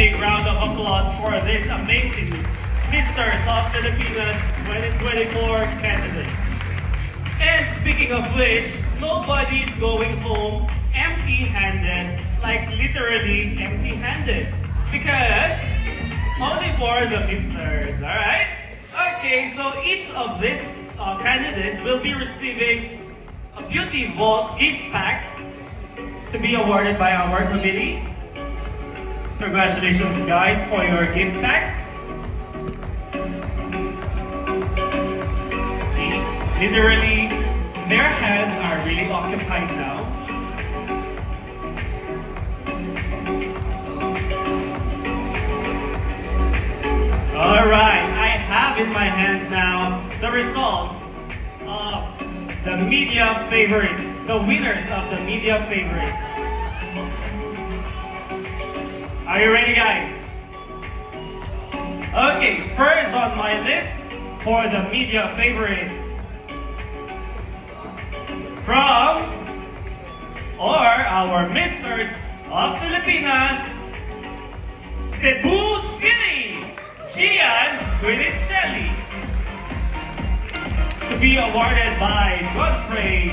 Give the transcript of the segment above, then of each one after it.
big round of applause for this amazing Misters of Filipinas 2024 candidates. And speaking of which, nobody's going home empty-handed, like literally empty-handed. Because only for the Misters, alright? Okay, so each of these candidates will be receiving a Beauty Vault gift packs to be awarded by our committee. Congratulations guys for your gift packs. See, literally, their hands are really occupied now. Alright, I have in my hands now the results of the media favorites, the winners of the media favorites. Are you ready, guys? Okay, first on my list for the media favorites from our Misters of Filipinas, Cebu City, Gian Quinicelli. To be awarded by Godfrey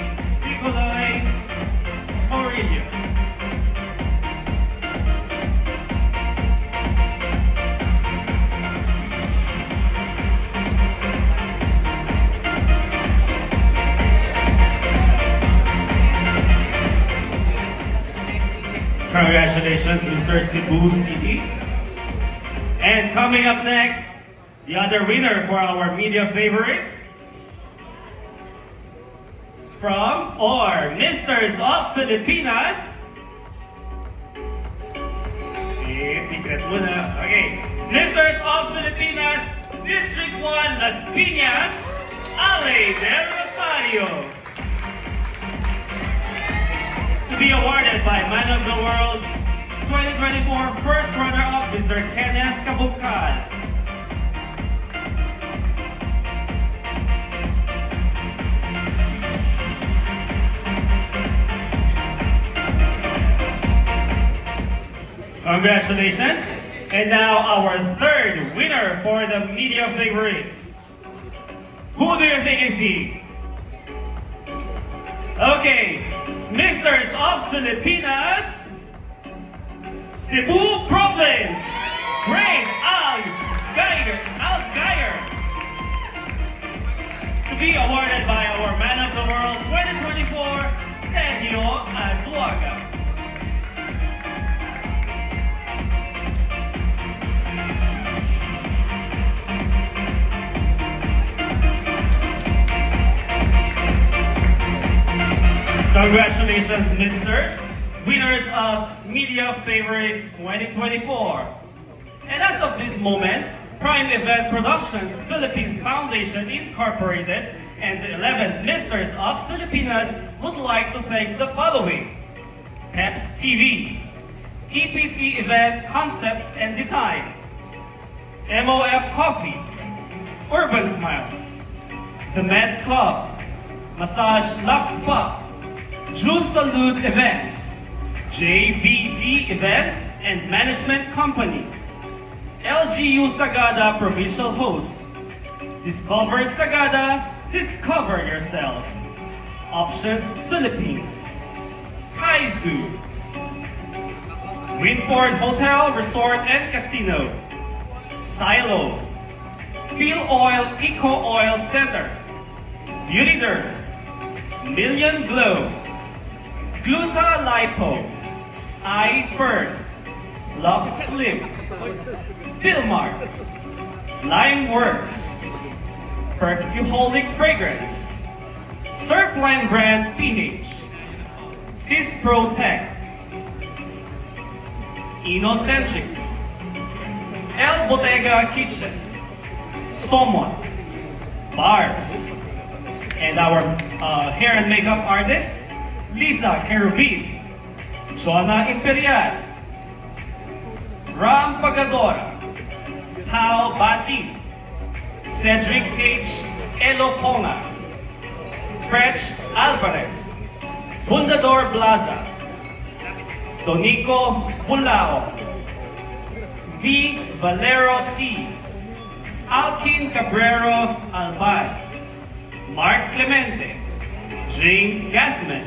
Nicolay Morillo. Congratulations, Mr. Cebu City. And coming up next, the other winner for our media favorites from Misters of Filipinas. Secret muna. Okay. Misters of Filipinas, District 1, Las Piñas, Ale del Rosario. To be awarded by Man of the World 2024 first runner-up, Mr. Kenneth Kabukal. Congratulations! And now our third winner for the media favorites. Who do you think is he? Okay, Misters of Filipinas, Cebu Province, Greg Alsgeyer. To be awarded by our Man of the World 2024, Sergio Azuaga. Congratulations, Misters, winners of Media Favorites 2024. And as of this moment, Prime Event Productions Philippines Foundation Incorporated and the 11 Misters of Filipinas would like to thank the following: Peps TV, TPC Event Concepts and Design, MOF Coffee, Urban Smiles, The Med Club, Massage Lux Spa, June Salud Events, JVD Events and Management Company, LGU Sagada Provincial Host, Discover Sagada, Discover Yourself, Options Philippines, Kaizu, Winford Hotel, Resort and Casino, Silo, Feel Oil Eco Oil Center, Beauty Derm, Million Glow, Gluta Lipo, iFern, Love Slim, Philmar, Limeworks, Perfumeholic Fragrance, Surfline Brand PH, Cis Pro Tech, Innocentrics, El Bottega Kitchen, Somon, Barbs, and our hair and makeup artists, Lisa Kerubin, Jonah Imperial, Ram Pagadora, Pao Bati, Cedric H. Eloponga, Fretch Alvarez, Fundador Blaza, Donico Bulao, V. Valero T. Alkin Cabrero Albay, Mark Clemente, James Gasman.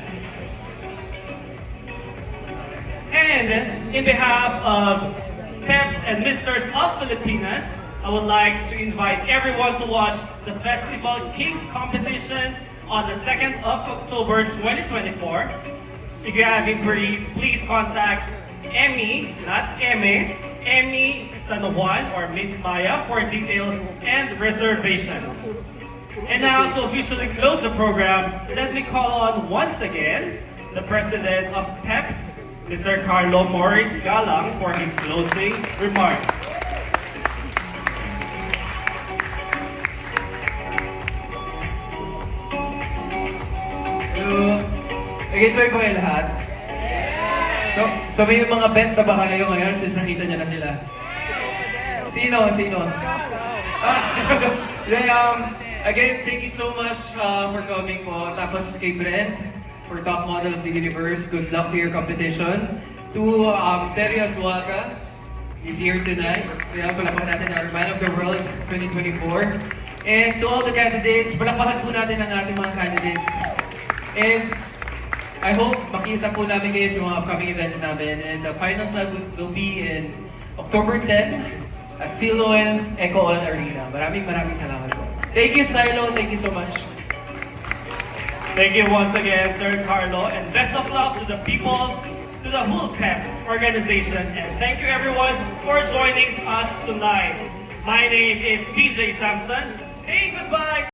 And in behalf of Peps and Misters of Filipinas, I would like to invite everyone to watch the Festival Kings competition on the 2nd of October 2024. If you have inquiries, please contact Emmy, not Eme, Emmy San Juan or Miss Maya for details and reservations. And now to officially close the program, let me call on once again the President of PEPS, Mr. Carlo Morris Galang, for his closing remarks. Hello. Nag-enjoy ba kayo lahat? So may mga bet na ba kayo ngayon? Nakita niyo na sila. Sino? Again, thank you so much for coming po. Tapos kay Brent, for Top Model of the Universe, good luck to your competition. To Serias Luaga, he's here tonight. Kaya palakpakan natin our Man of the World 2024. And to all the candidates, palakpakan po natin ang ating mga candidates. And I hope makita po namin kayo sa mga upcoming events namin. And the finals na will be in October 10 at Philoel Eco Oil Arena. Maraming salamat po. Thank you, Silo. Thank you so much. Thank you once again, Sir Carlo, and best of luck to the people, to the whole PEPS organization, and thank you everyone for joining us tonight. My name is PJ Sampson. Say goodbye